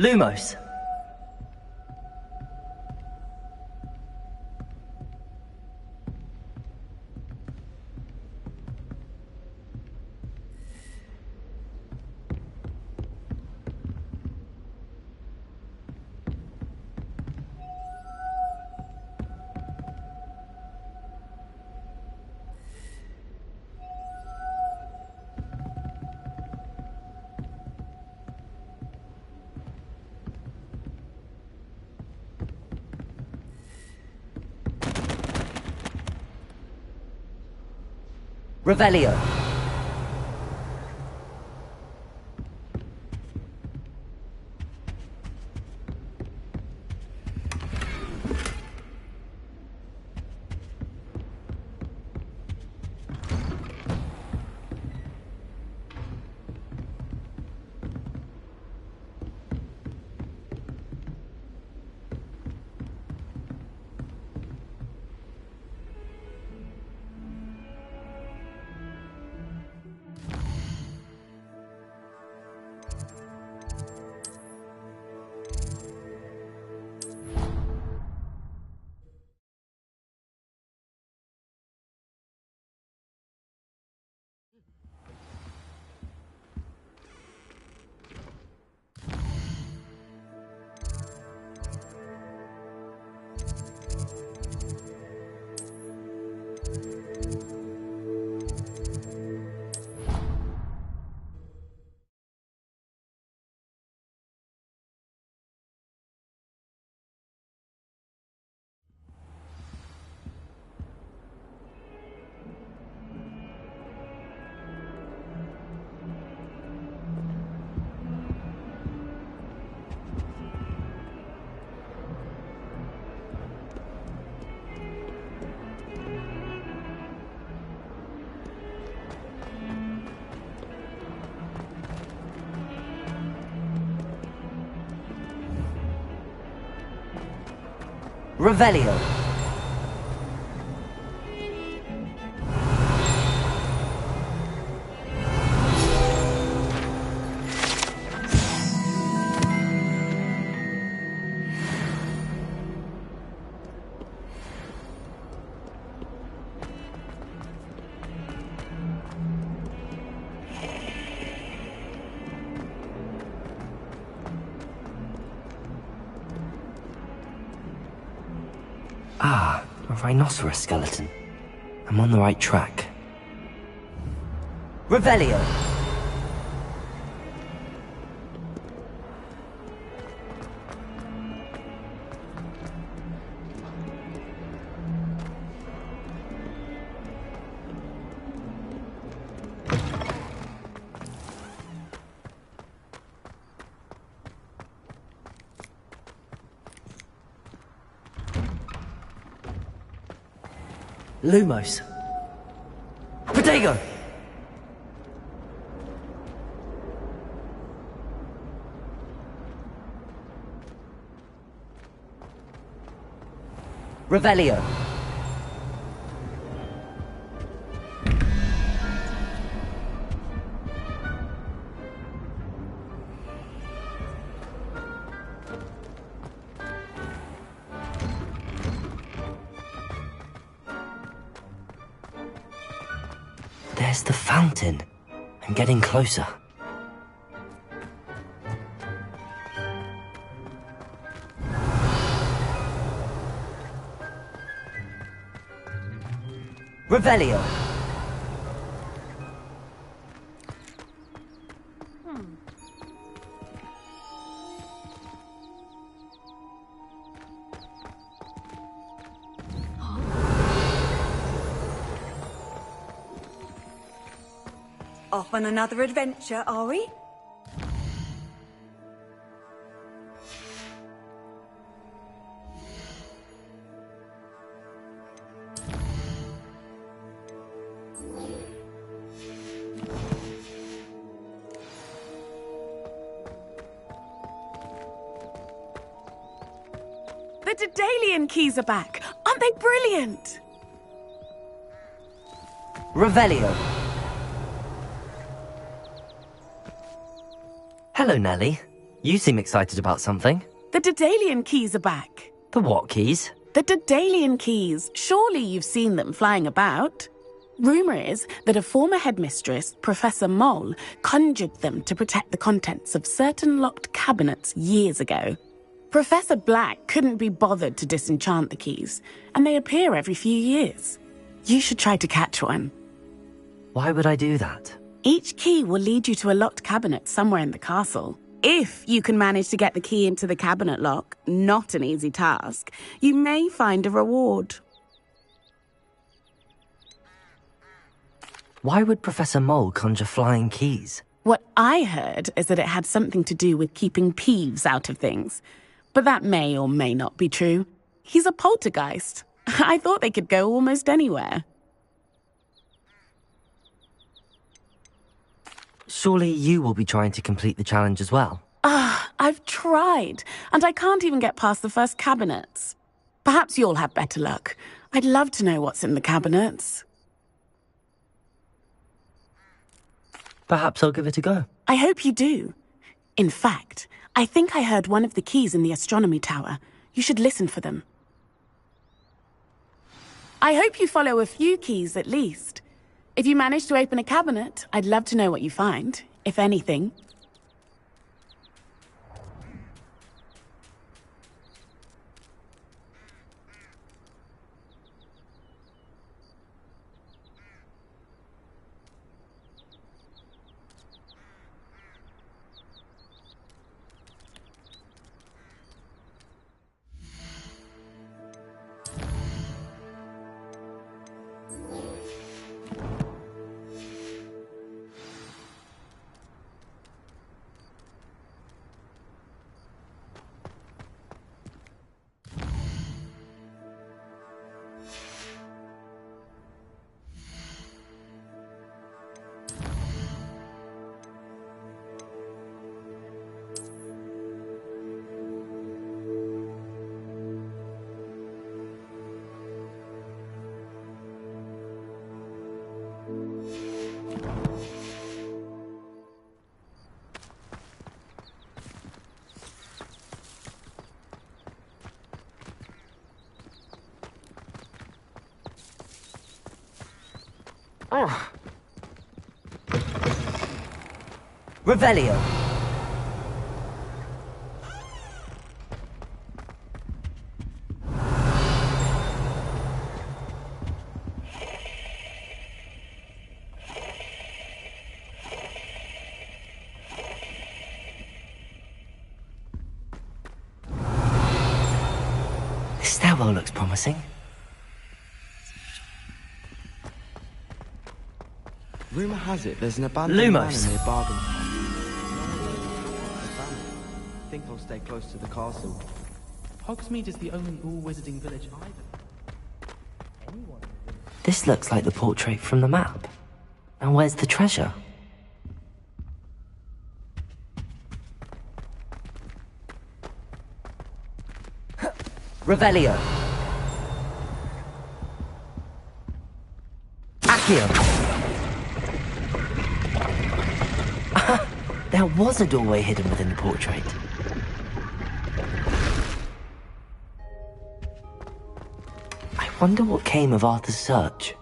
Lumos. Revelio. Revelio. Ah, a rhinoceros skeleton. I'm on the right track. Revelio. Lumos. Protego! Revelio. There's the fountain. I'm getting closer. Revelio. Off on another adventure, are we? The Daedalian keys are back! Aren't they brilliant? Revelio. Hello, Nellie. You seem excited about something. The Daedalian keys are back. The what keys? The Daedalian keys. Surely you've seen them flying about. Rumour is that a former headmistress, Professor Mole, conjured them to protect the contents of certain locked cabinets years ago. Professor Black couldn't be bothered to disenchant the keys, and they appear every few years. You should try to catch one. Why would I do that? Each key will lead you to a locked cabinet somewhere in the castle. If you can manage to get the key into the cabinet lock, not an easy task, you may find a reward. Why would Professor Mole conjure flying keys? What I heard is that it had something to do with keeping Peeves out of things. But that may or may not be true. He's a poltergeist. I thought they could go almost anywhere. Surely you will be trying to complete the challenge as well. I've tried, and I can't even get past the first cabinets. Perhaps you'll have better luck. I'd love to know what's in the cabinets. Perhaps I'll give it a go. I hope you do. In fact, I think I heard one of the keys in the astronomy tower. You should listen for them. I hope you follow a few keys at least. If you manage to open a cabinet, I'd love to know what you find, if anything. Revelio. This stairwell looks promising. Rumour has it there's an abandoned Lumos. manor near Bargain. Think I'll stay close to the castle. Hogsmeade is the only all-wizarding village either. This looks like the portrait from the map. And where's the treasure? Revelio. Accio. There was a doorway hidden within the portrait. I wonder what came of Arthur's search.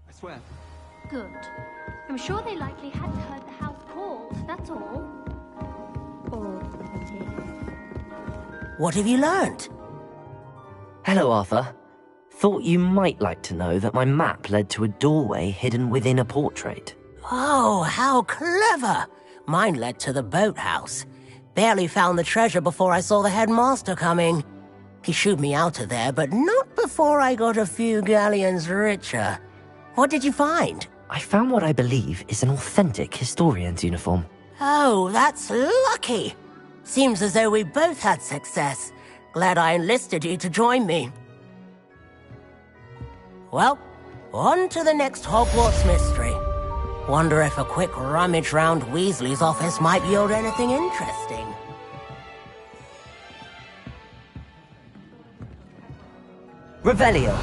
I swear. Good. I'm sure they likely hadn't heard the house called, that's all. Or they did. What have you learnt? Hello, Arthur. thought you might like to know that my map led to a doorway hidden within a portrait. Oh, how clever! Mine led to the boathouse. Barely found the treasure before I saw the headmaster coming. He shooed me out of there, but not before I got a few galleons richer. What did you find? I found what I believe is an authentic historian's uniform. Oh, that's lucky. Seems as though we both had success. Glad I enlisted you to join me. Well, on to the next Hogwarts mystery. Wonder if a quick rummage round Weasley's office might yield anything interesting. Revelio.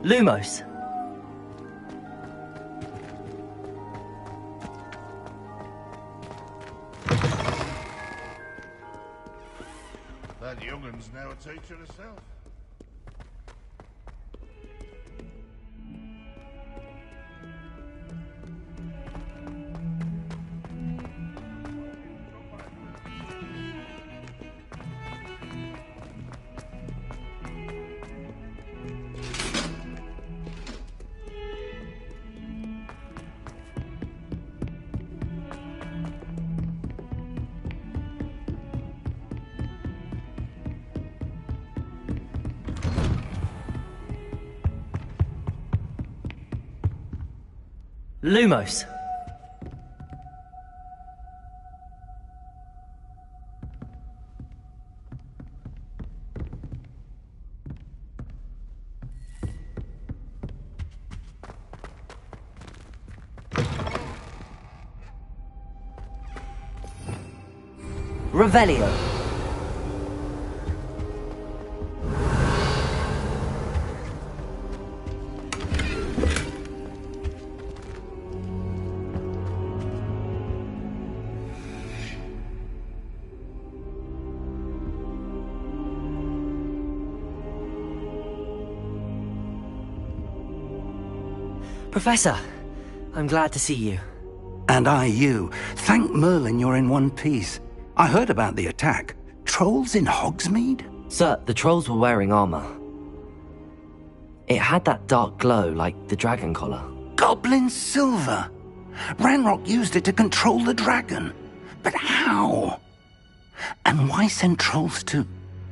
Lumos. That young'un's now a teacher herself. Lumos. Revelio. Professor, I'm glad to see you. And I you. Thank Merlin you're in one piece. I heard about the attack. Trolls in Hogsmeade? Sir, the trolls were wearing armor. It had that dark glow like the dragon collar. Goblin silver! Ranrock used it to control the dragon. But how? And why send trolls too?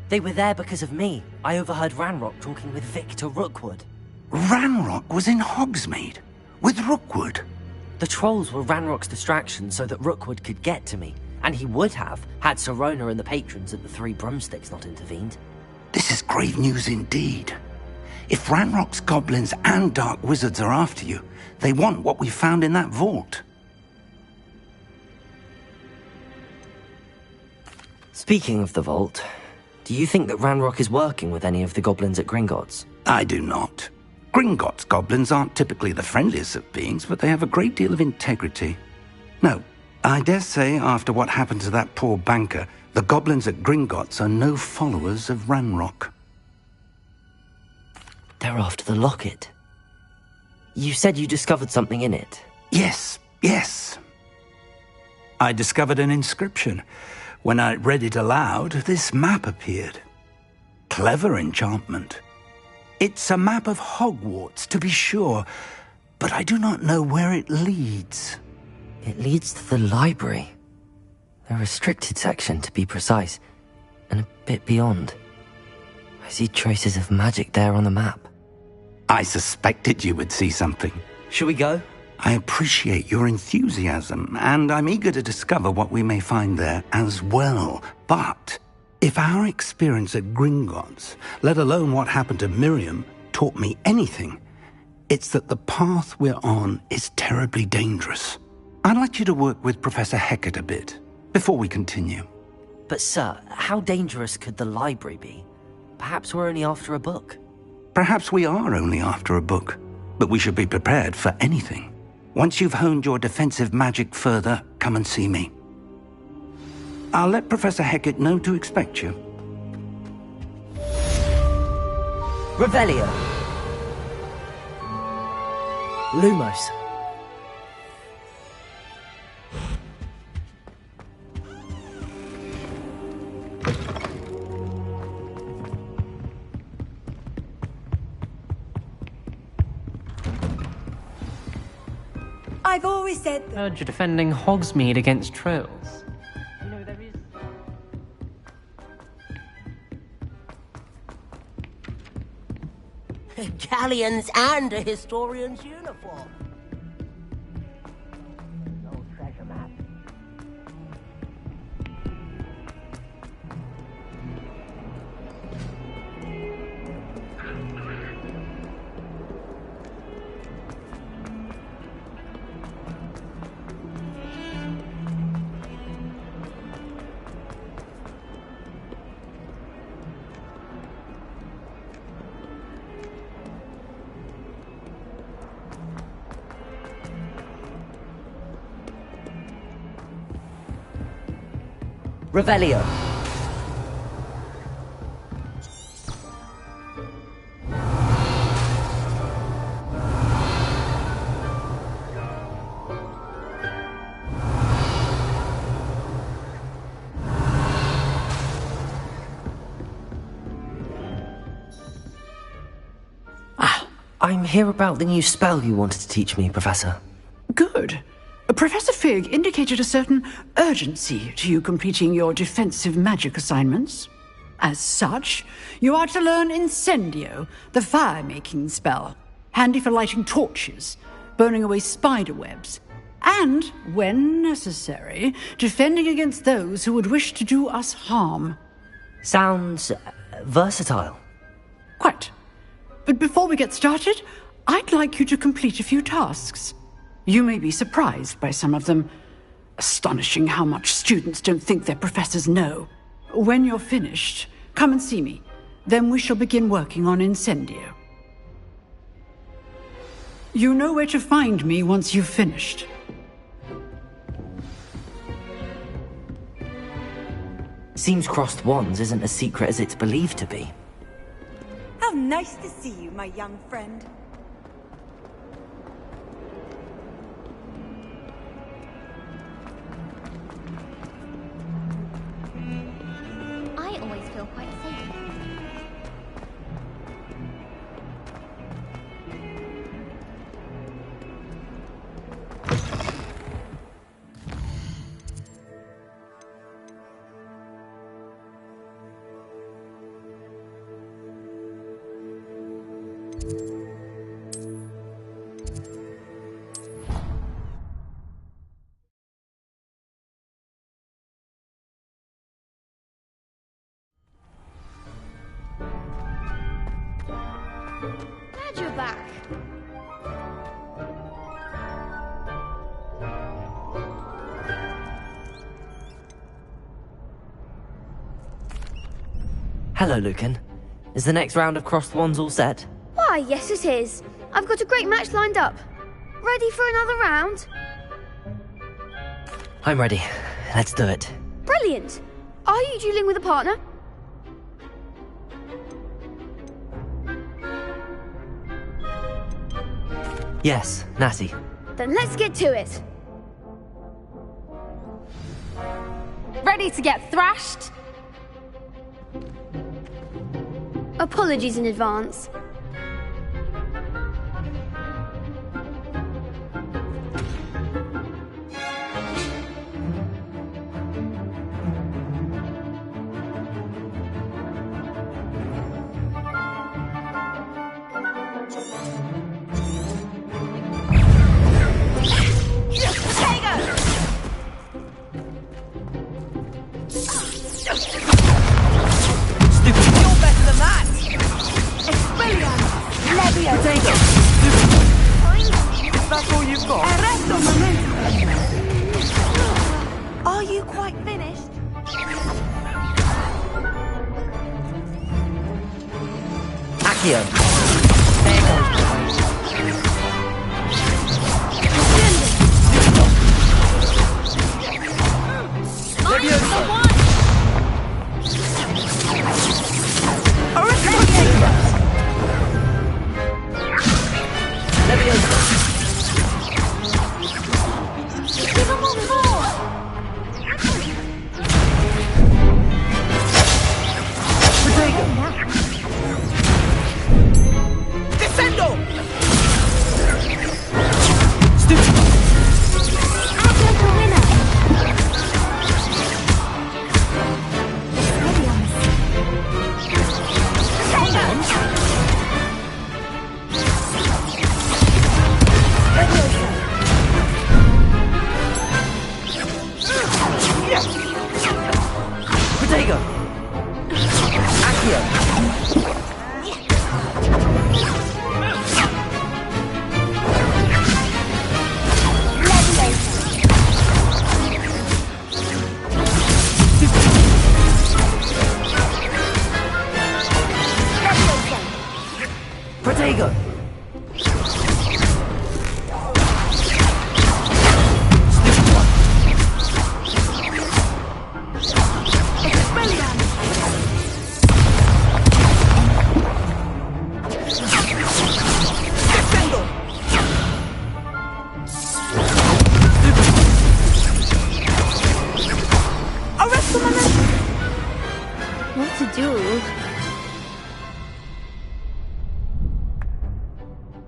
They were there because of me. I overheard Ranrock talking with Victor Rookwood. Ranrock was in Hogsmeade? With Rookwood? The trolls were Ranrock's distraction so that Rookwood could get to me. And he would have, had Sirona and the patrons at the Three Broomsticks not intervened. This is grave news indeed. If Ranrock's goblins and dark wizards are after you, they want what we found in that vault. Speaking of the vault, do you think that Ranrock is working with any of the goblins at Gringotts? I do not. Gringotts goblins aren't typically the friendliest of beings, but they have a great deal of integrity. No, I dare say after what happened to that poor banker, the goblins at Gringotts are no followers of Ranrock. They're after the locket. You said you discovered something in it. Yes. I discovered an inscription. When I read it aloud, this map appeared. Clever enchantment. It's a map of Hogwarts, to be sure, but I do not know where it leads. It leads to the library. The restricted section, to be precise, and a bit beyond. I see traces of magic there on the map. I suspected you would see something. Shall we go? I appreciate your enthusiasm, and I'm eager to discover what we may find there as well. But if our experience at Gringotts, let alone what happened to Miriam, taught me anything, it's that the path we're on is terribly dangerous. I'd like you to work with Professor Hecat a bit, before we continue. But sir, how dangerous could the library be? Perhaps we're only after a book. Perhaps we are only after a book, but we should be prepared for anything. Once you've honed your defensive magic further, come and see me. I'll let Professor Hecat know to expect you. Revelio. Lumos. I've always said that... Heard you're defending Hogsmeade against trolls. You know, there is... Galleons and a historian's uniform. No treasure map. Revelio. I'm here about the new spell you wanted to teach me, Professor. Good. Professor Fig indicated a certain urgency to you completing your defensive magic assignments. As such, you are to learn Incendio, the fire-making spell, handy for lighting torches, burning away spider webs, and, when necessary, defending against those who would wish to do us harm. Sounds versatile. Quite. But before we get started, I'd like you to complete a few tasks. You may be surprised by some of them. Astonishing how much students don't think their professors know. When you're finished, come and see me. Then we shall begin working on Incendio. You know where to find me once you've finished. Seems crossed wands isn't as secret as it's believed to be. How nice to see you, my young friend. I always feel quite safe. Glad you're back. Hello, Lucan. Is the next round of crossed wands all set? Why, Why, yes it is. I've got a great match lined up. Ready for another round? I'm ready. Let's do it. Brilliant. Are you dueling with a partner? Yes, Natty. Then let's get to it. Ready to get thrashed? Apologies in advance. That's all you've got? Are you quite finished? Accio.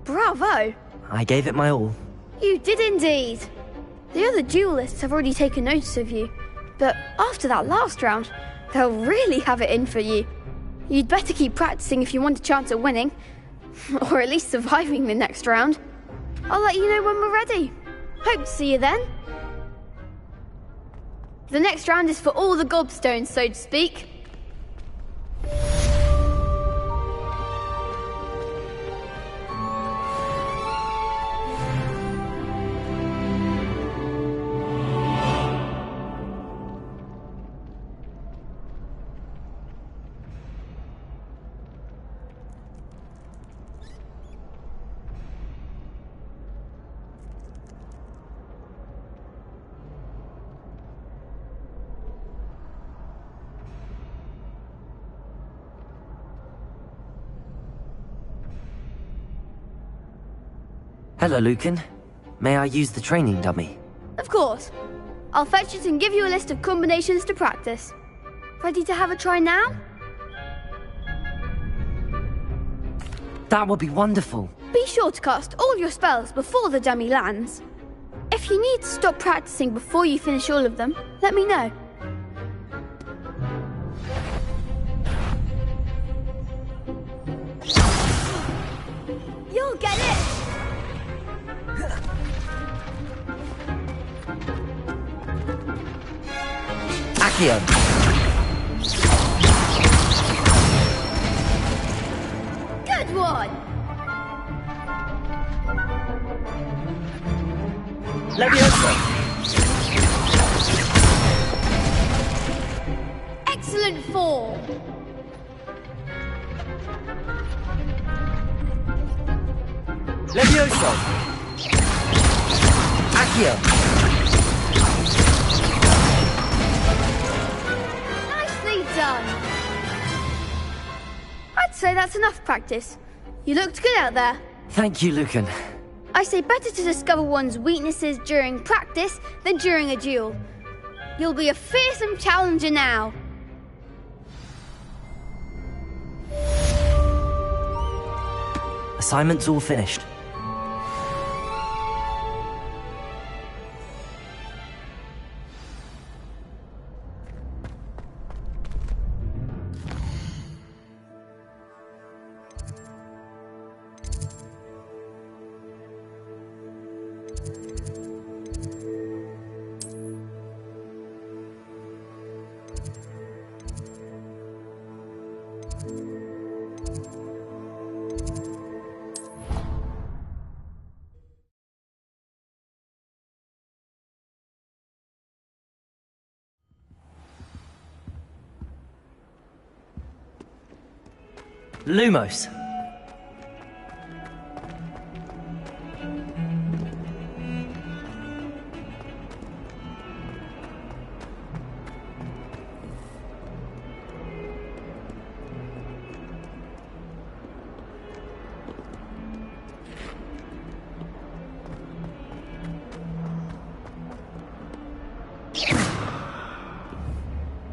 Bravo! I gave it my all. You did indeed. The other duelists have already taken notice of you, but after that last round, they'll really have it in for you. You'd better keep practicing if you want a chance at winning, or at least surviving the next round. I'll let you know when we're ready. Hope to see you then. The next round is for all the gobstones, so to speak. Hello, Lucan. May I use the training dummy? Of course. I'll fetch it and give you a list of combinations to practice. Ready to have a try now? That would be wonderful. Be sure to cast all your spells before the dummy lands. If you need to stop practicing before you finish all of them, let me know. You'll get it! Accio. Good one! Leviosa. Excellent form! Furioso! Accio! Nicely done! I'd say that's enough practice. You looked good out there. Thank you, Lucan. I say better to discover one's weaknesses during practice than during a duel. You'll be a fearsome challenger now. Assignment's all finished. Lumos.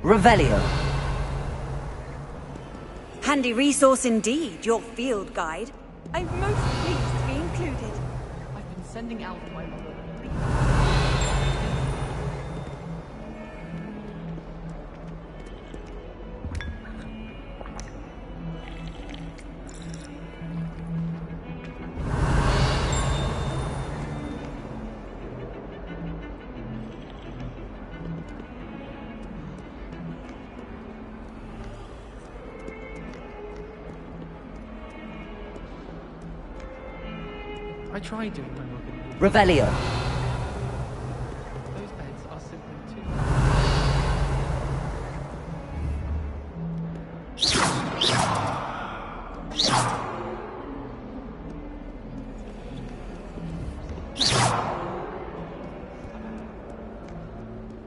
Revelio. Handy resource indeed, your field guide. I'm most pleased to be included. I've been sending out my mother. I tried doing my work. Revelio. Those beds are simply too.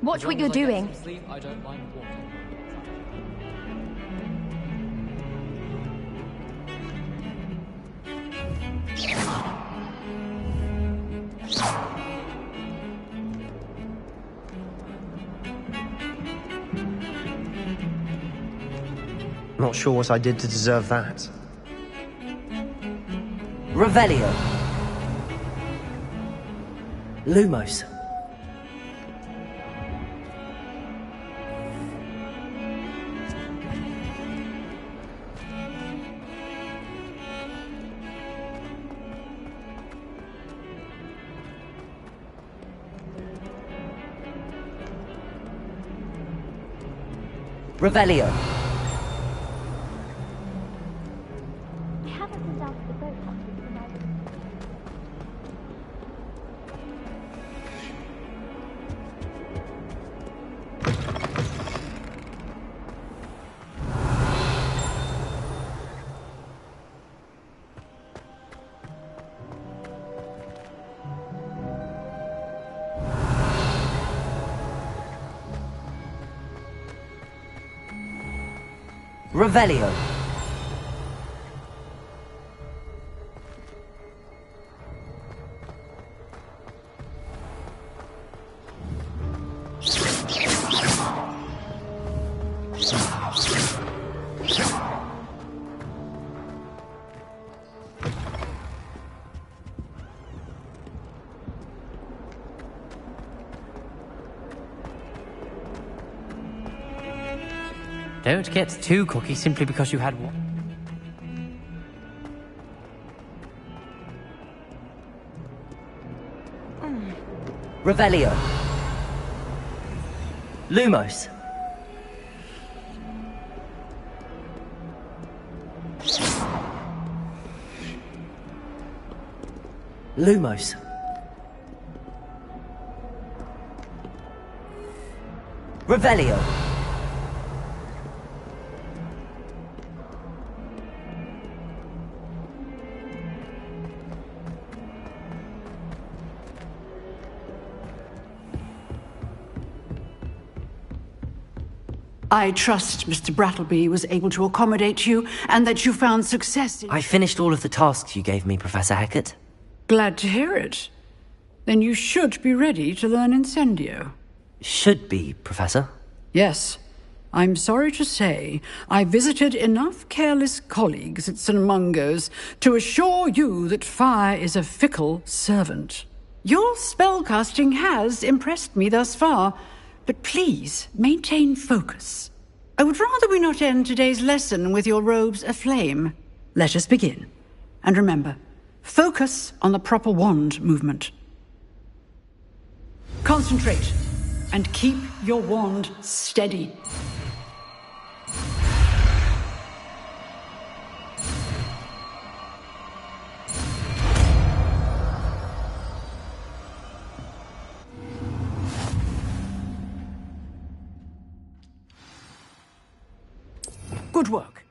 Watch what you're doing. Sleep, I don't mind water. Not sure what I did to deserve that. Revelio. Lumos. Revelio. Revelio. Don't get too cocky simply because you had one. Revelio. Lumos. Lumos. Revelio. I trust Mr. Brattleby was able to accommodate you and that you found success in... I finished all of the tasks you gave me, Professor Hecat. Glad to hear it. Then you should be ready to learn Incendio. Should be, Professor? Yes. I'm sorry to say, I visited enough careless colleagues at St. Mungo's to assure you that fire is a fickle servant. Your spellcasting has impressed me thus far, but please maintain focus. I would rather we not end today's lesson with your robes aflame. Let us begin. And remember, focus on the proper wand movement. Concentrate, and keep your wand steady. Good work.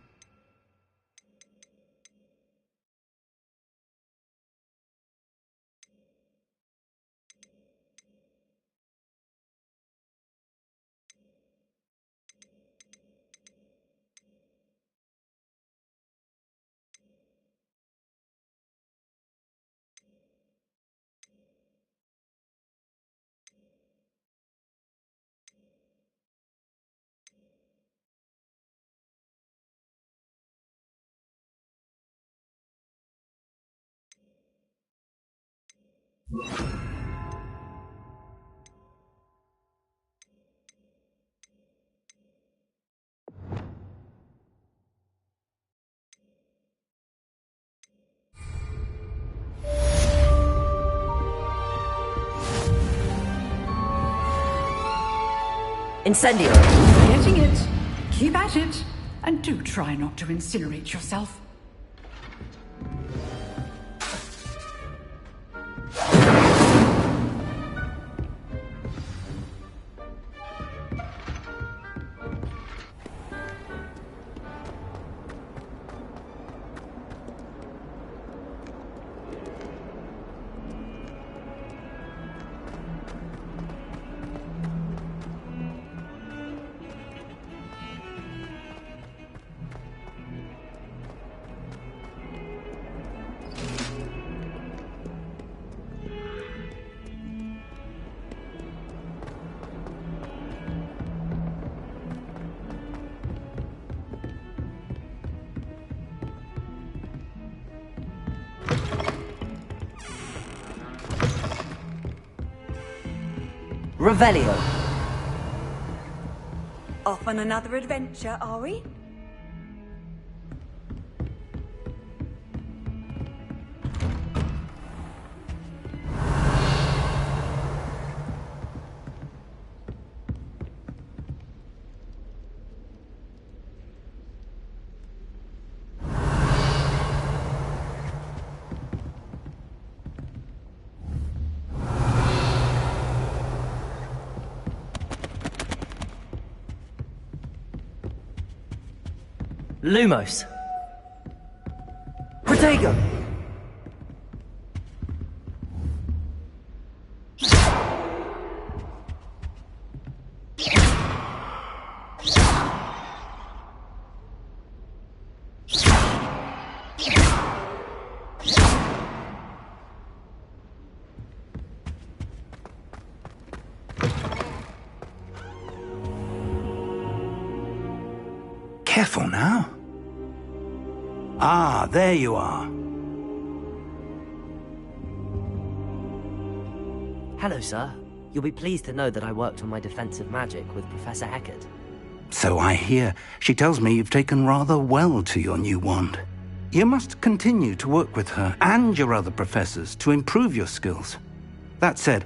Incendio! Getting it. Keep at it. And do try not to incinerate yourself. Revelio. Off on another adventure, are we? Lumos. Protego. Careful now. Ah, there you are. Hello, sir. You'll be pleased to know that I worked on my defensive magic with Professor Hecat. So I hear. She tells me you've taken rather well to your new wand. You must continue to work with her and your other professors to improve your skills. That said,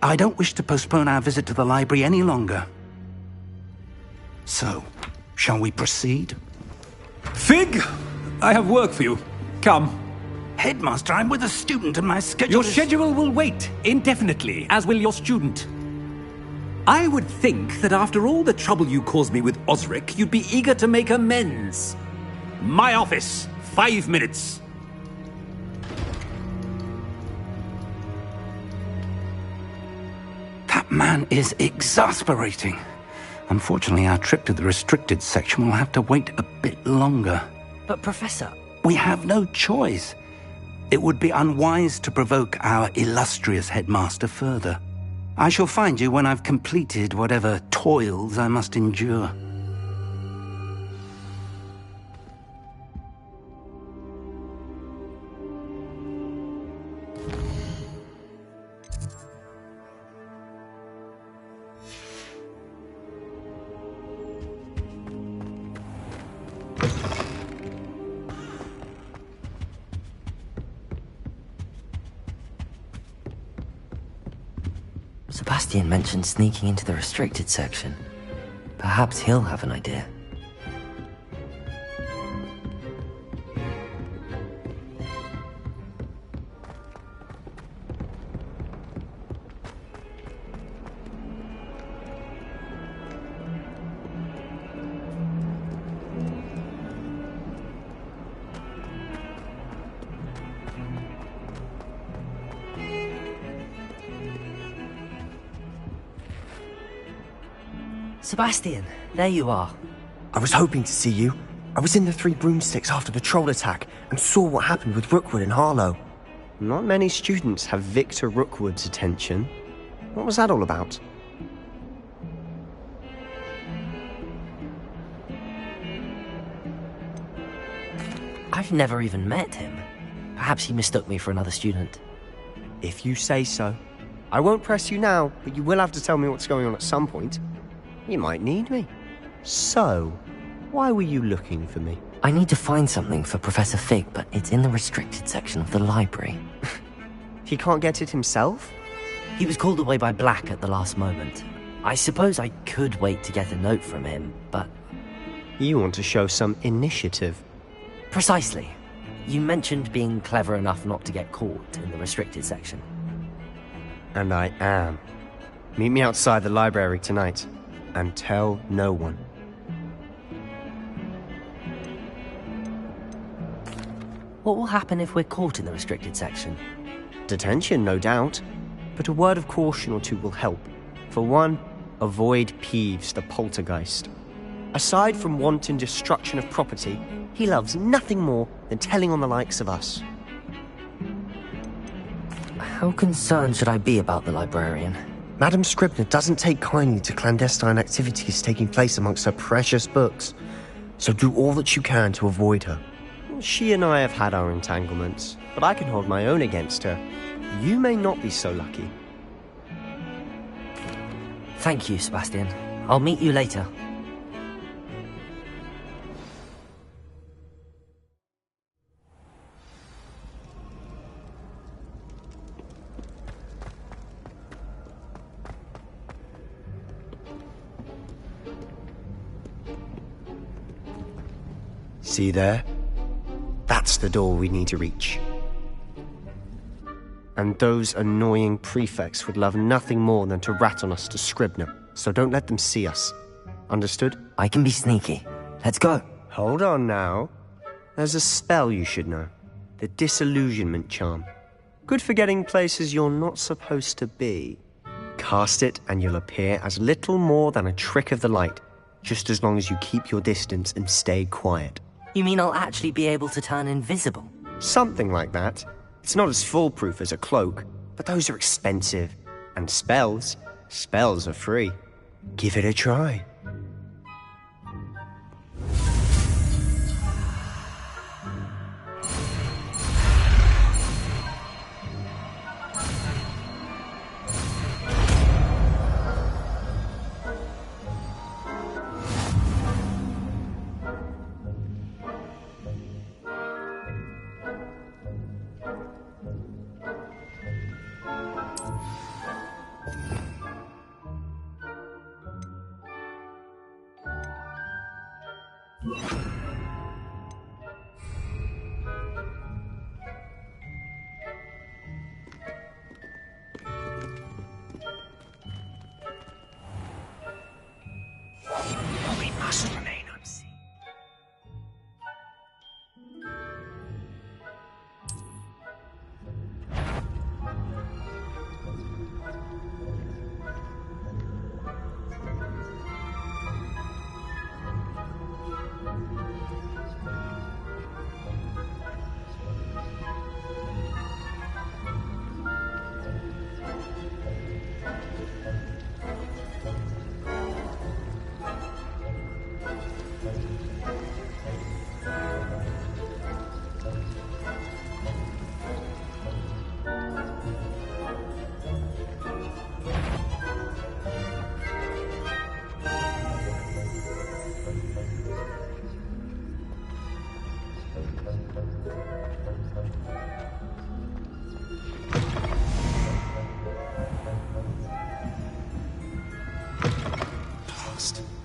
I don't wish to postpone our visit to the library any longer. So, shall we proceed? Fig! I have work for you. Come. Headmaster, I'm with a student and my schedule Your schedule will wait indefinitely, as will your student. I would think that after all the trouble you caused me with Osric, you'd be eager to make amends. My office. 5 minutes. That man is exasperating. Unfortunately, our trip to the restricted section will have to wait a bit longer. But Professor... We have no choice. It would be unwise to provoke our illustrious headmaster further. I shall find you when I've completed whatever toils I must endure. Sebastian mentioned sneaking into the restricted section. Perhaps he'll have an idea. Sebastian, there you are. I was hoping to see you. I was in the Three Broomsticks after the troll attack and saw what happened with Rookwood and Harlow. Not many students have Victor Rookwood's attention. What was that all about? I've never even met him. Perhaps he mistook me for another student. If you say so. I won't press you now, but you will have to tell me what's going on at some point. You might need me. So, why were you looking for me? I need to find something for Professor Fig, but it's in the restricted section of the library. He can't get it himself? He was called away by Black at the last moment. I suppose I could wait to get a note from him, but... You want to show some initiative. Precisely. You mentioned being clever enough not to get caught in the restricted section. And I am. Meet me outside the library tonight. And tell no one. What will happen if we're caught in the restricted section? Detention, no doubt. But a word of caution or two will help. For one, avoid Peeves, the poltergeist. Aside from wanton destruction of property, he loves nothing more than telling on the likes of us. How concerned should I be about the librarian? Madam Scribner doesn't take kindly to clandestine activities taking place amongst her precious books, so do all that you can to avoid her. She and I have had our entanglements, but I can hold my own against her. You may not be so lucky. Thank you, Sebastian. I'll meet you later. See there? That's the door we need to reach. And those annoying prefects would love nothing more than to rat on us to Scribner, so don't let them see us. Understood? I can be sneaky. Let's go. Hold on now. There's a spell you should know. The Disillusionment Charm. Good for getting places you're not supposed to be. Cast it and you'll appear as little more than a trick of the light, just as long as you keep your distance and stay quiet. You mean I'll actually be able to turn invisible? Something like that. It's not as foolproof as a cloak, but those are expensive. And spells are free. Give it a try.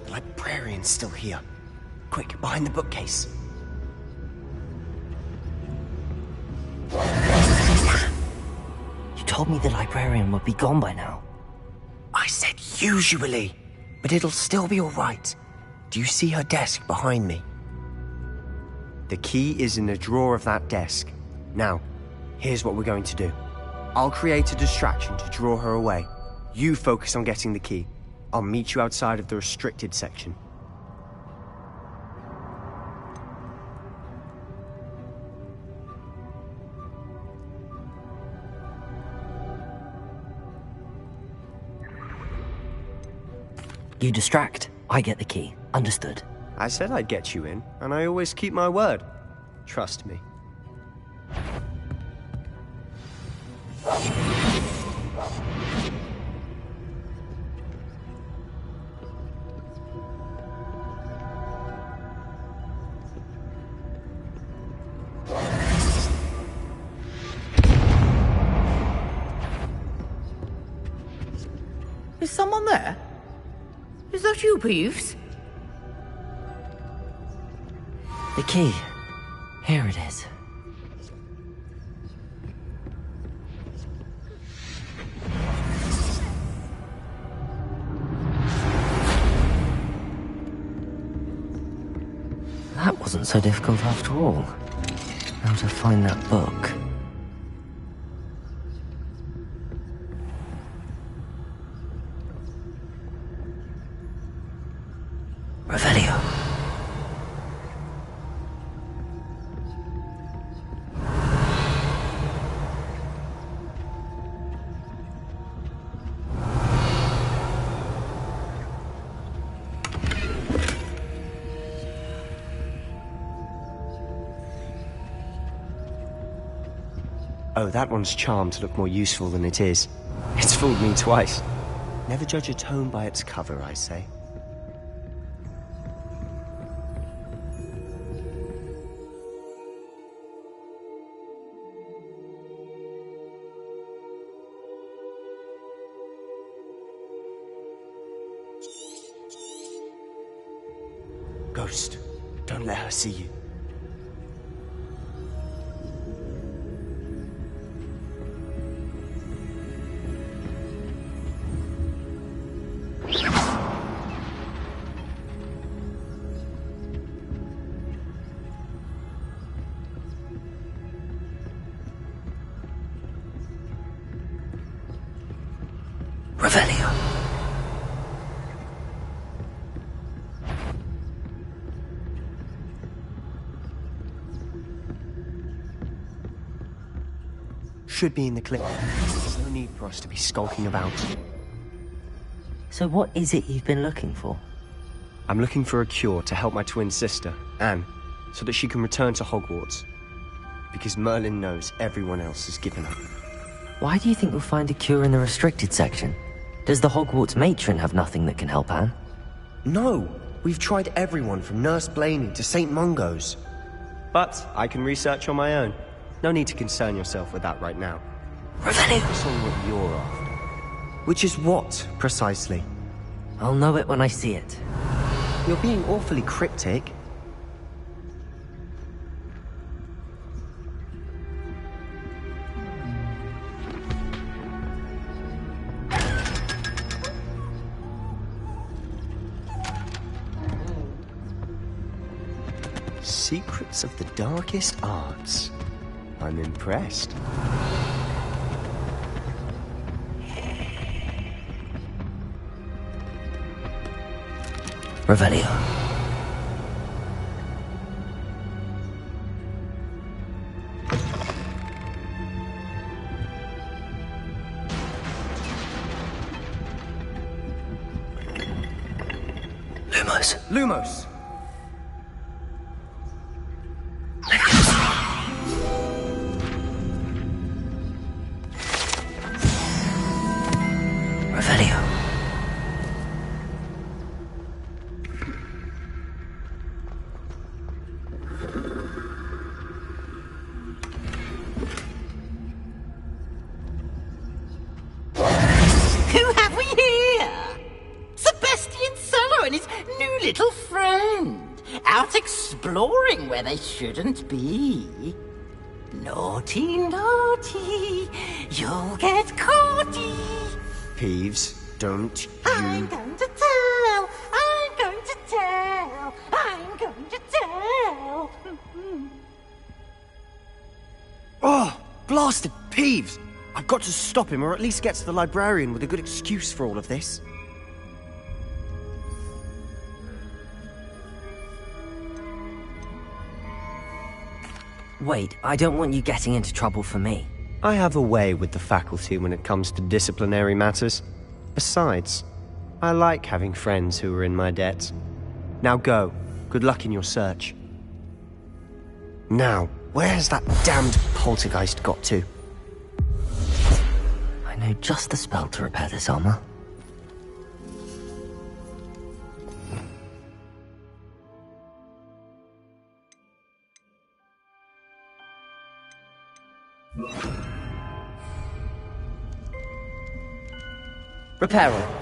The librarian's still here. Quick, behind the bookcase. You told me the librarian would be gone by now. I said usually, but it'll still be all right. Do you see her desk behind me? The key is in the drawer of that desk. Now, here's what we're going to do. I'll create a distraction to draw her away. You focus on getting the key. I'll meet you outside of the restricted section. You distract, I get the key. Understood. I said I'd get you in, and I always keep my word. Trust me. Is someone there? Is that you, Peeves? The key. Here it is. That wasn't so difficult after all. Now to find that book. Revelio. Oh, that one's charmed to look more useful than it is. It's fooled me twice. Never judge a tome by its cover, I say. Ghost, don't let her see you. Revelio. Should be in the clip. There's no need for us to be skulking about. So what is it you've been looking for? I'm looking for a cure to help my twin sister, Anne, so that she can return to Hogwarts. Because Merlin knows everyone else has given up. Why do you think we'll find a cure in the restricted section? Does the Hogwarts matron have nothing that can help Anne? No! We've tried everyone from Nurse Blaney to St. Mungo's. But I can research on my own. No need to concern yourself with that right now. Revelio! Focus on what you're after. Which is what, precisely? I'll know it when I see it. You're being awfully cryptic. Secrets of the darkest arts. I'm impressed. Revelio. Lumos. Lumos! little friend, out exploring where they shouldn't be. Naughty, naughty, you'll get caughty. Peeves, don't you... I'm going to tell, I'm going to tell, I'm going to tell. Oh, blasted Peeves! I've got to stop him, or at least get to the librarian with a good excuse for all of this. Wait, I don't want you getting into trouble for me. I have a way with the faculty when it comes to disciplinary matters. Besides, I like having friends who are in my debt. Now go. Good luck in your search. Now, where's that damned poltergeist got to? I know just the spell to repair this armor. Repairer.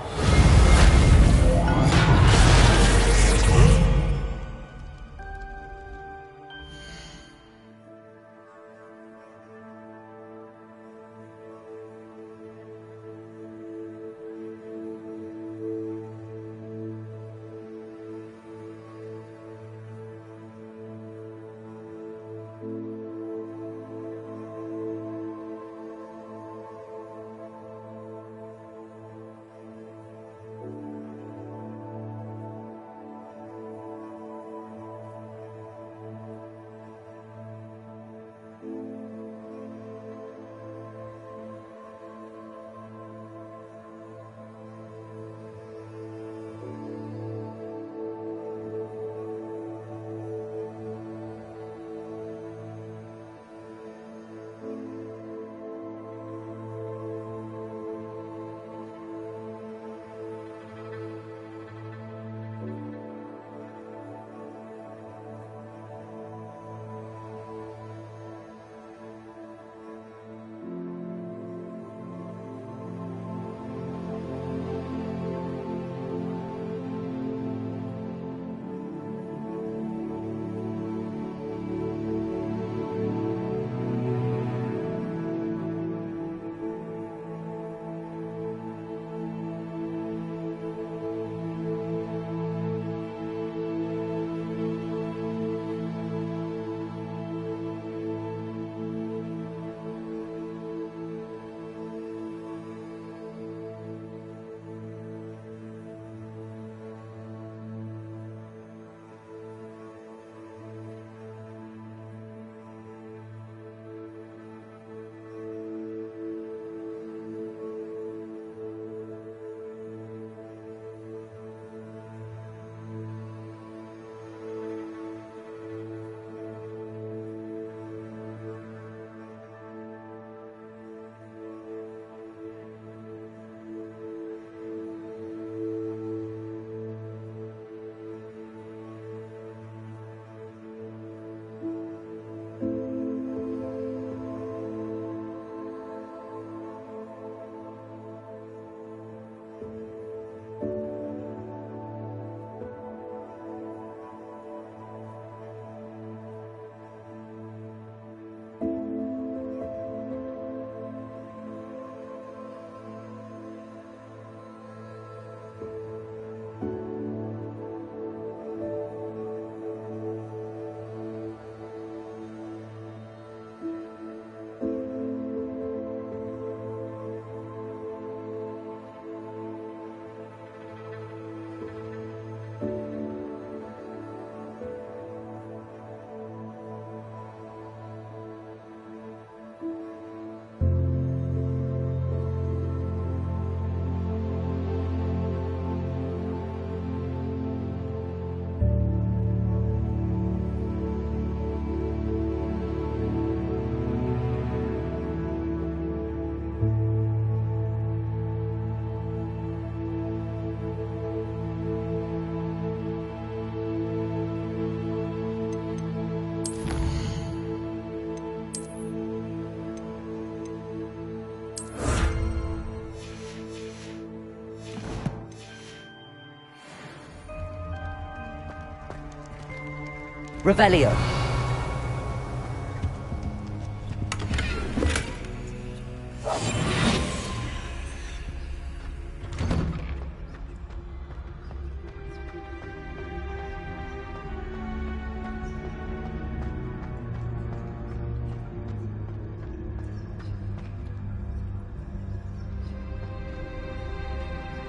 Revelio.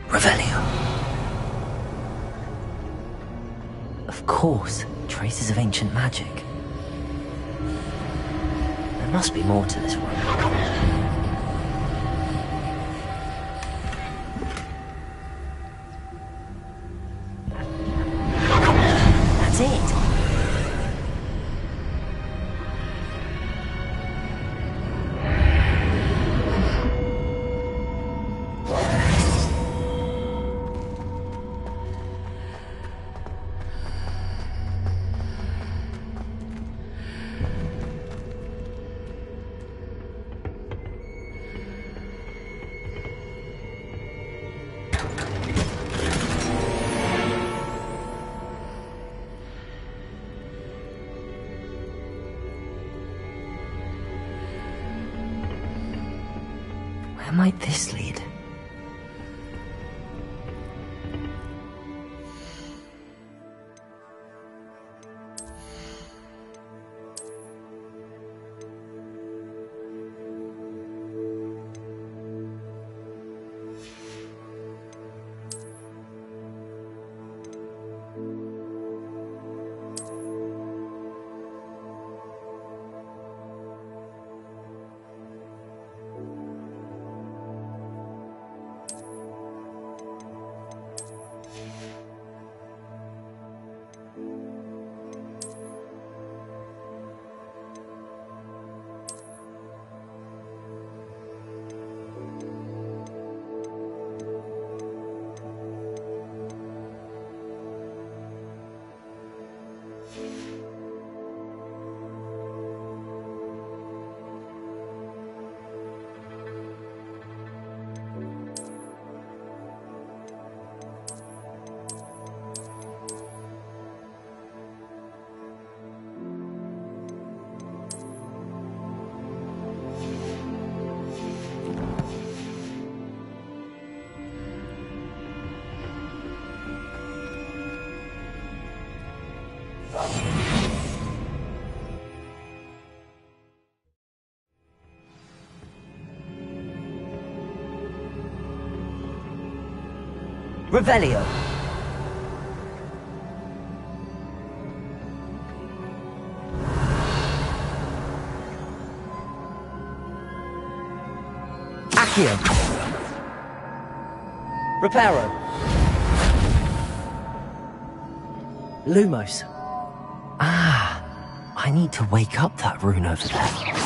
Revelio. Of course, traces of ancient magic. There must be more to this room. That's it. Where might this lead? Revelio. Accio. Reparo. Lumos. Ah, I need to wake up that rune over there.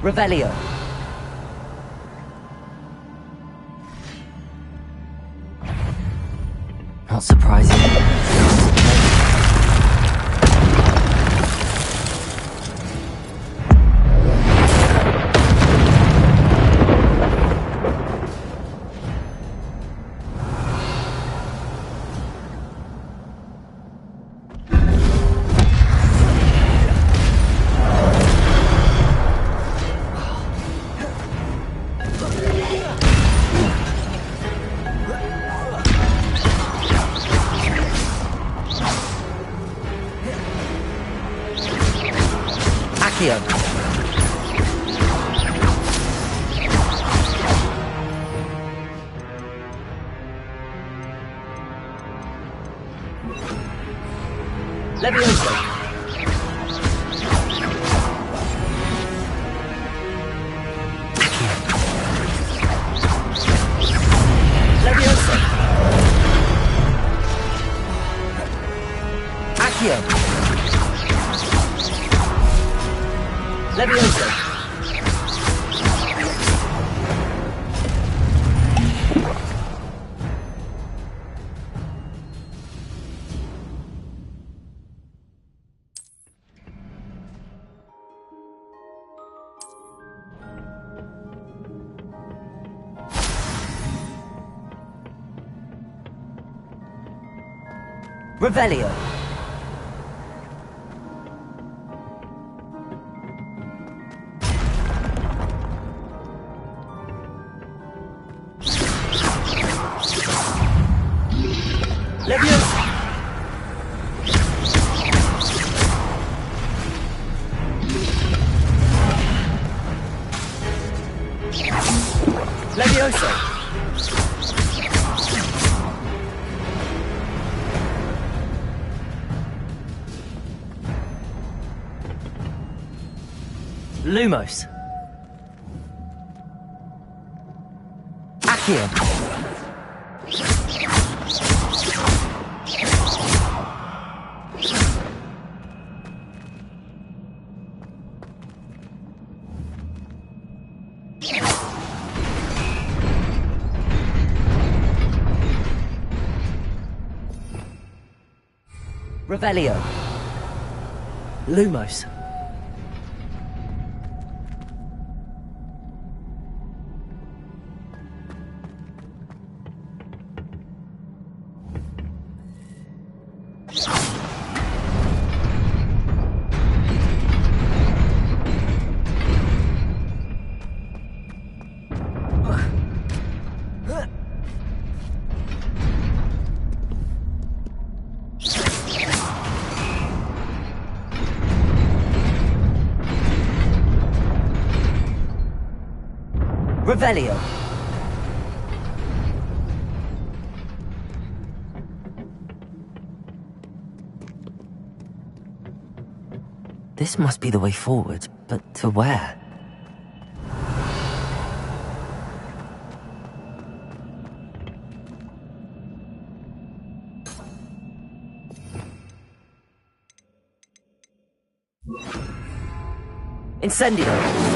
Revelio. Not surprising. Levioso. Levioso. Accio. Levioso! Revelio. Levioso. Levioso. Lumos. Accio. Revelio. Lumos. Revelio. This must be the way forward, but to where? Incendio.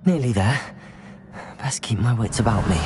Nearly there. Best keep my wits about me.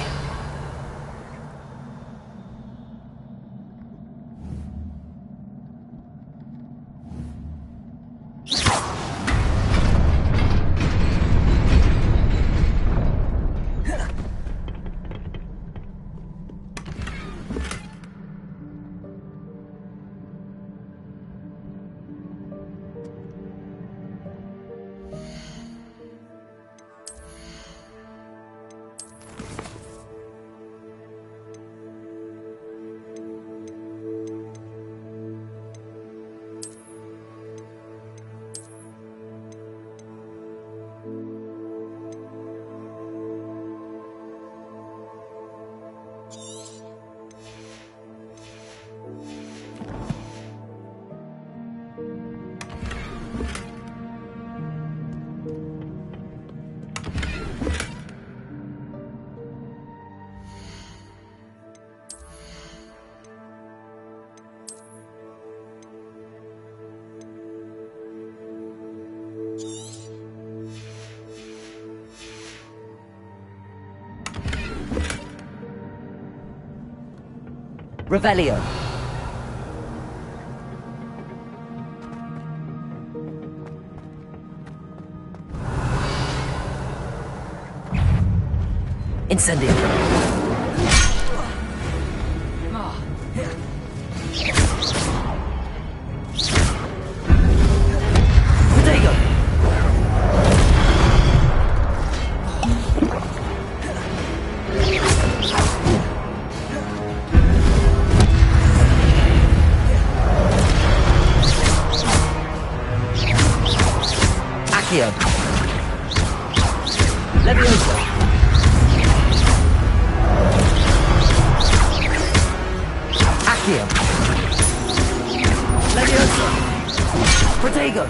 Revelio. Incendio. Levioso. Accio. Leviosa! Protego!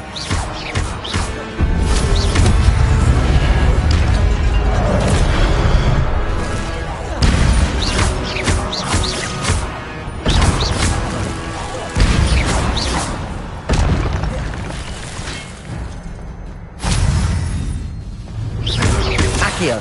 Accio!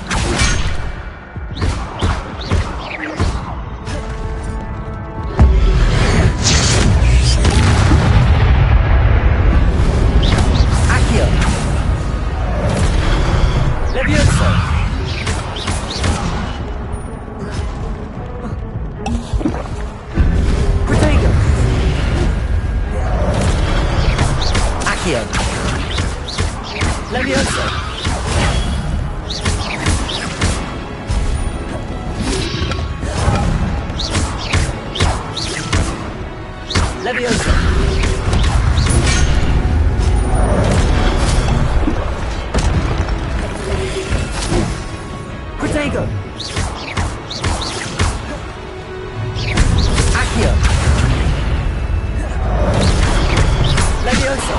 Leviosa! Leviosa! Protego! Accio! Leviosa!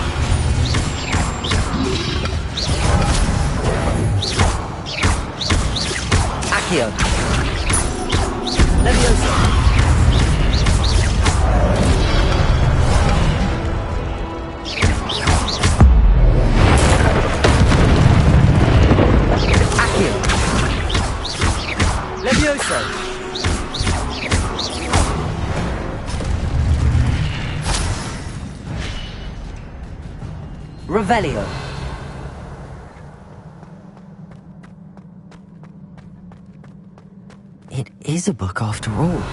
Accio! Leviosa! Accio! Leviosa! Revelio! It is a book after all.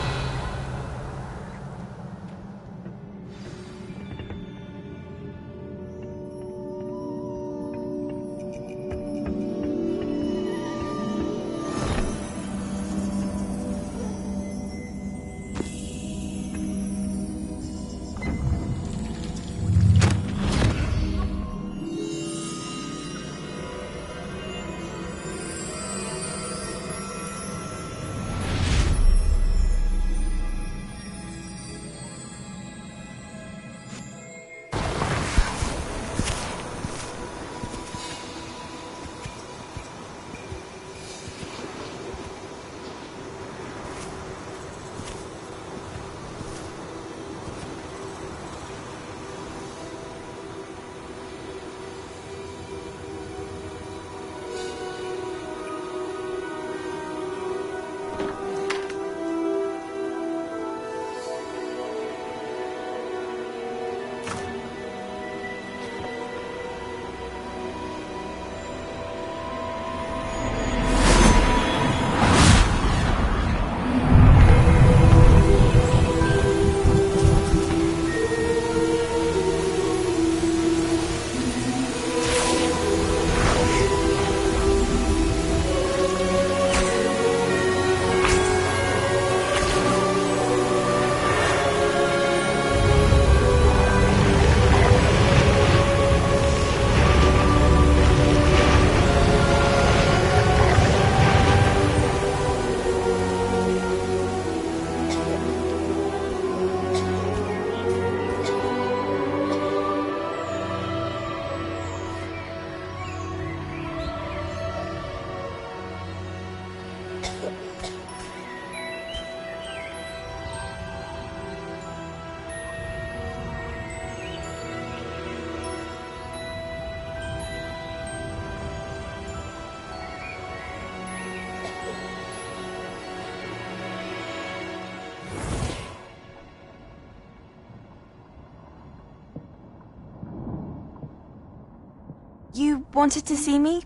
You wanted to see me?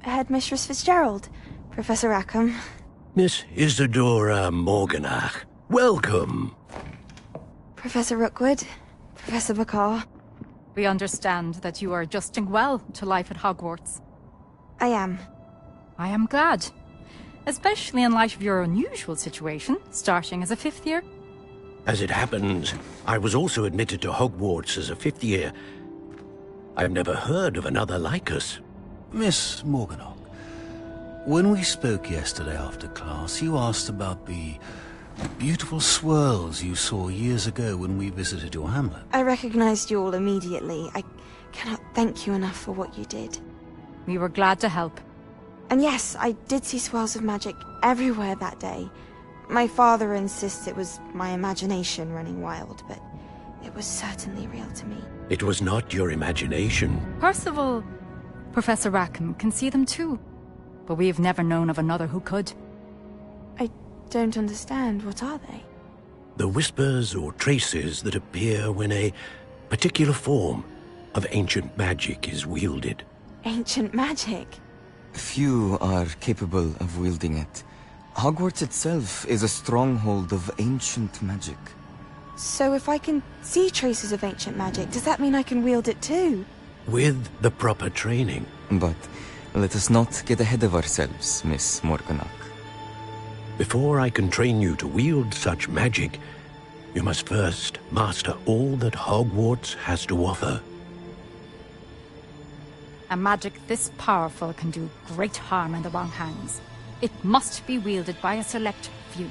Headmistress Fitzgerald? Professor Rackham? Miss Isadora Morganach, welcome. Professor Rookwood? Professor Bakar? We understand that you are adjusting well to life at Hogwarts. I am. I am glad. Especially in light of your unusual situation, starting as a 5th year. As it happens, I was also admitted to Hogwarts as a 5th year. I've never heard of another like us. Miss Morganach, when we spoke yesterday after class, you asked about the Beautiful swirls you saw years ago when we visited your hamlet. I recognized you all immediately. I cannot thank you enough for what you did. We were glad to help. And yes, I did see swirls of magic everywhere that day. My father insists it was my imagination running wild, but it was certainly real to me. It was not your imagination. Percival, Professor Rackham can see them too. But we've never known of another who could. I don't understand. What are they? The whispers or traces that appear when a particular form of ancient magic is wielded. Ancient magic? Few are capable of wielding it. Hogwarts itself is a stronghold of ancient magic. So if I can see traces of ancient magic, does that mean I can wield it too? With the proper training. But let us not get ahead of ourselves, Miss Morganach. Before I can train you to wield such magic, you must first master all that Hogwarts has to offer. A magic this powerful can do great harm in the wrong hands. It must be wielded by a select few.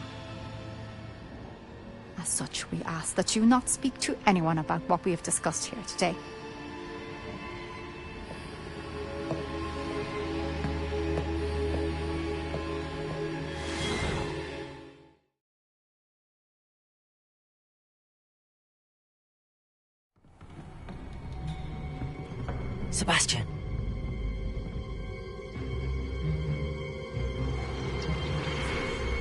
As such, we ask that you not speak to anyone about what we have discussed here today. Sebastian.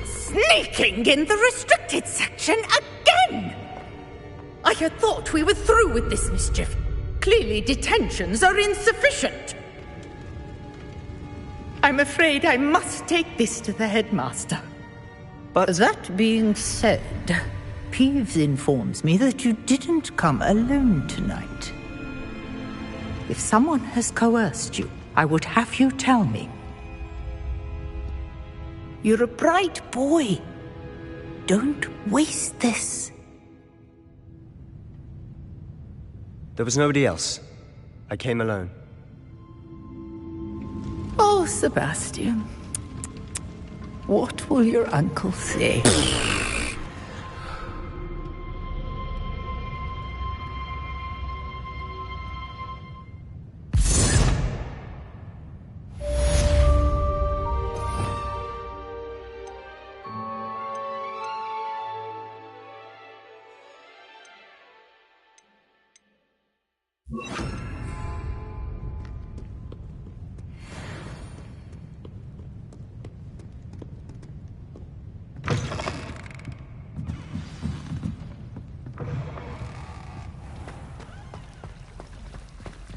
Sneaking in the restricted section again! I had thought we were through with this mischief. Clearly detentions are insufficient. I'm afraid I must take this to the headmaster. But that being said, Peeves informs me that you didn't come alone tonight. If someone has coerced you, I would have you tell me. You're a bright boy. Don't waste this. There was nobody else. I came alone. Oh, Sebastian. What will your uncle say?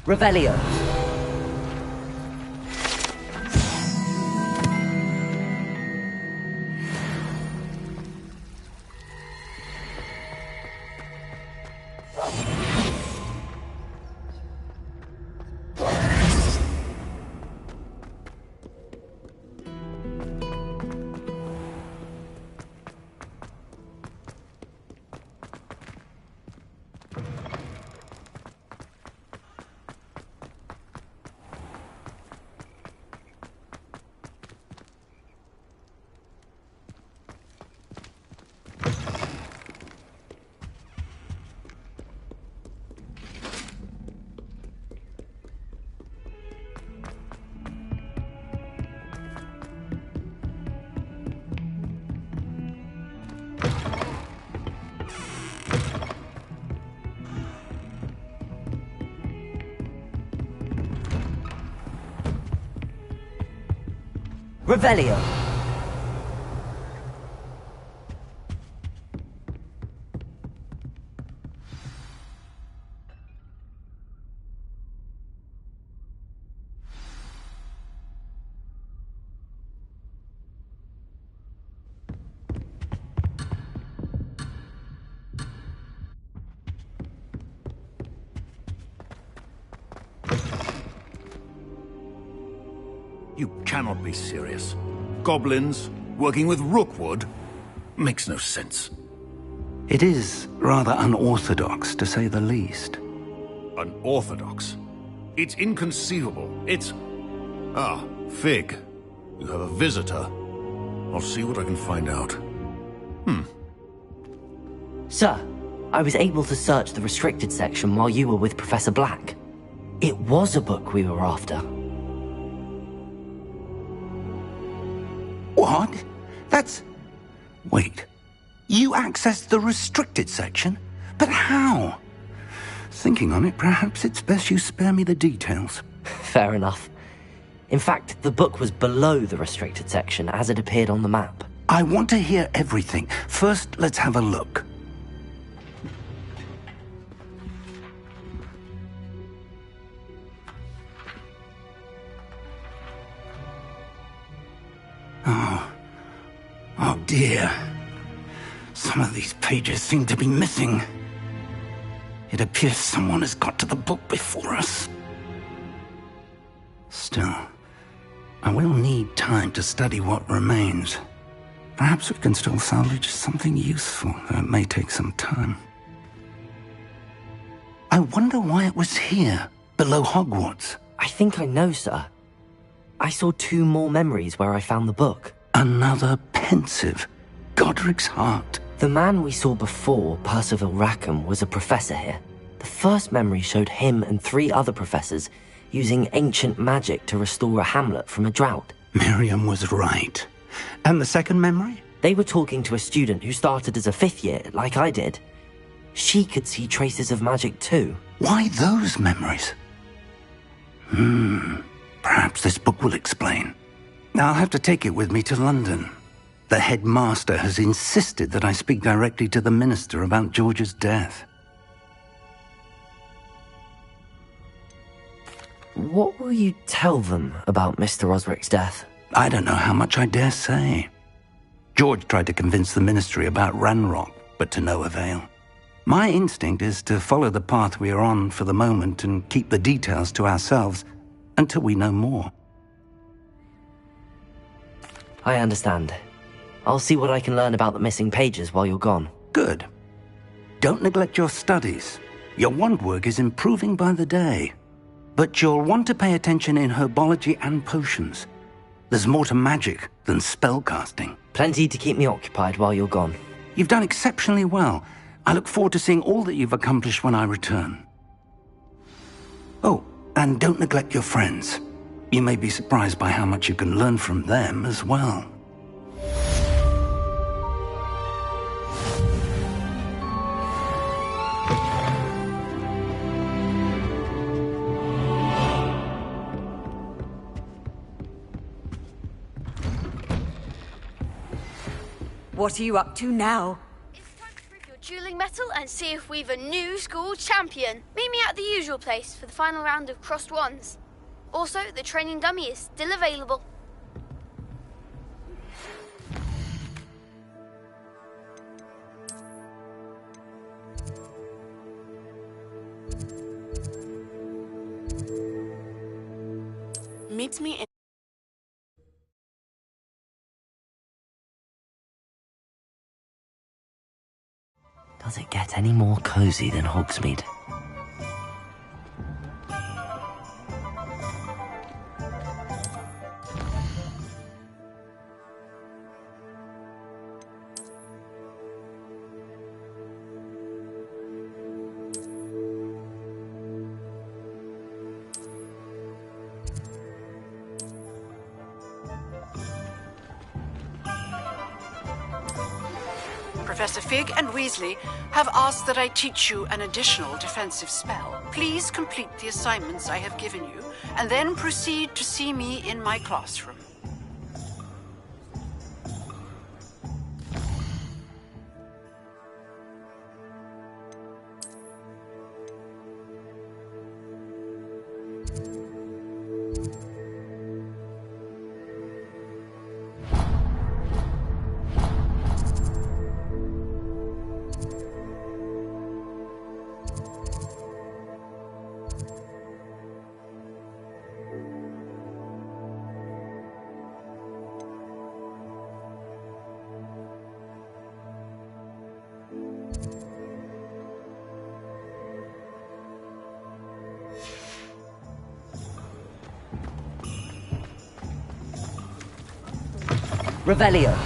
Revelio. Revelio. You cannot be serious. Goblins working with Rookwood makes no sense. It is rather unorthodox, to say the least. Unorthodox? It's inconceivable. It's... Ah, Fig. You have a visitor. I'll see what I can find out. Sir, I was able to search the restricted section while you were with Professor Black. It was a book we were after. What? That's... Wait. You accessed the restricted section? But how? Thinking on it, perhaps it's best you spare me the details. Fair enough. In fact, the book was below the restricted section as it appeared on the map. I want to hear everything. First, let's have a look. Oh dear. Some of these pages seem to be missing. It appears someone has got to the book before us. Still, I will need time to study what remains. Perhaps we can still salvage something useful, though it may take some time. I wonder why it was here, below Hogwarts. I think I know, sir. I saw 2 more memories where I found the book. Another pensive. Godric's heart. The man we saw before, Percival Rackham, was a professor here. The first memory showed him and 3 other professors using ancient magic to restore a hamlet from a drought. Miriam was right. And the second memory? They were talking to a student who started as a 5th year, like I did. She could see traces of magic too. Why those memories? Perhaps this book will explain. I'll have to take it with me to London. The headmaster has insisted that I speak directly to the minister about George's death. What will you tell them about Mr. Osric's death? I don't know how much I dare say. George tried to convince the ministry about Ranrock, but to no avail. My instinct is to follow the path we are on for the moment and keep the details to ourselves until we know more. I understand. I'll see what I can learn about the missing pages while you're gone. Good. Don't neglect your studies. Your wand work is improving by the day. But you'll want to pay attention in herbology and potions. There's more to magic than spellcasting. Plenty to keep me occupied while you're gone. You've done exceptionally well. I look forward to seeing all that you've accomplished when I return. Oh, and don't neglect your friends. You may be surprised by how much you can learn from them as well. What are you up to now? It's time to prove your dueling mettle and see if we've a new school champion. Meet me at the usual place for the final round of crossed wands. Also, the training dummy is still available. Meet me in... Does it get any more cozy than Hogsmeade? Professor Fig and Weasley have asked that I teach you an additional defensive spell. Please complete the assignments I have given you, and then proceed to see me in my classroom. Revelio.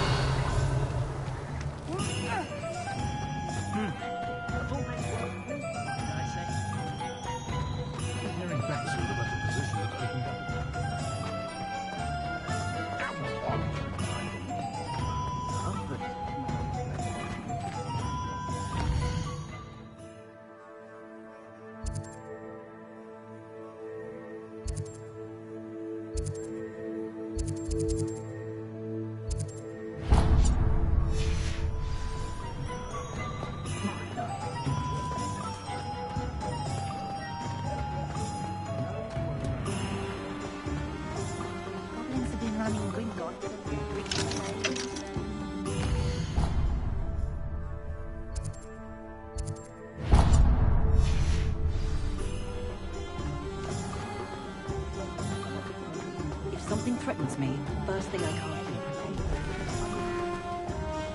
something threatens me, first thing I can't do.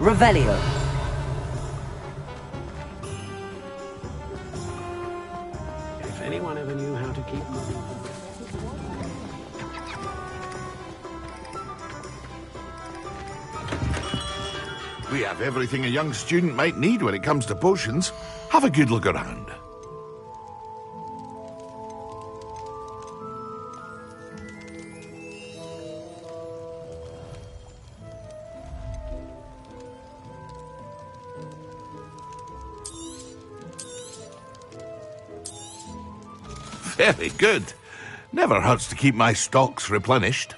Revelio. If anyone ever knew how to keep moving. We have everything a young student might need when it comes to potions. Have a good look around. Very good. Never hurts to keep my stocks replenished.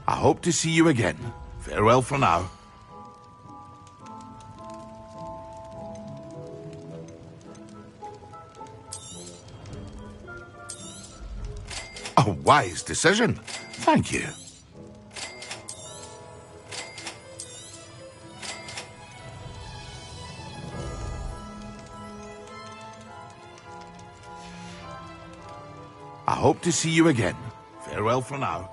I hope to see you again. Farewell for now. A wise decision. Thank you. I hope to see you again. Farewell for now.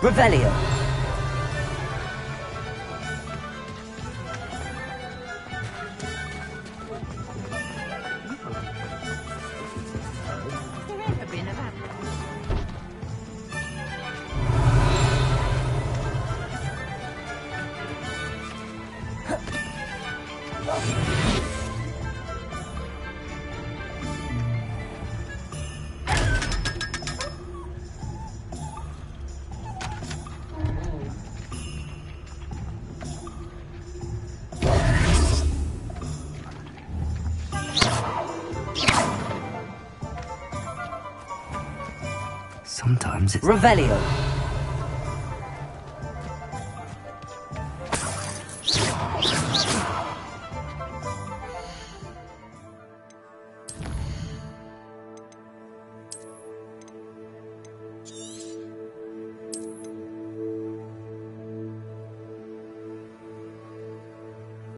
Revelio. Sometimes it's... Revelio.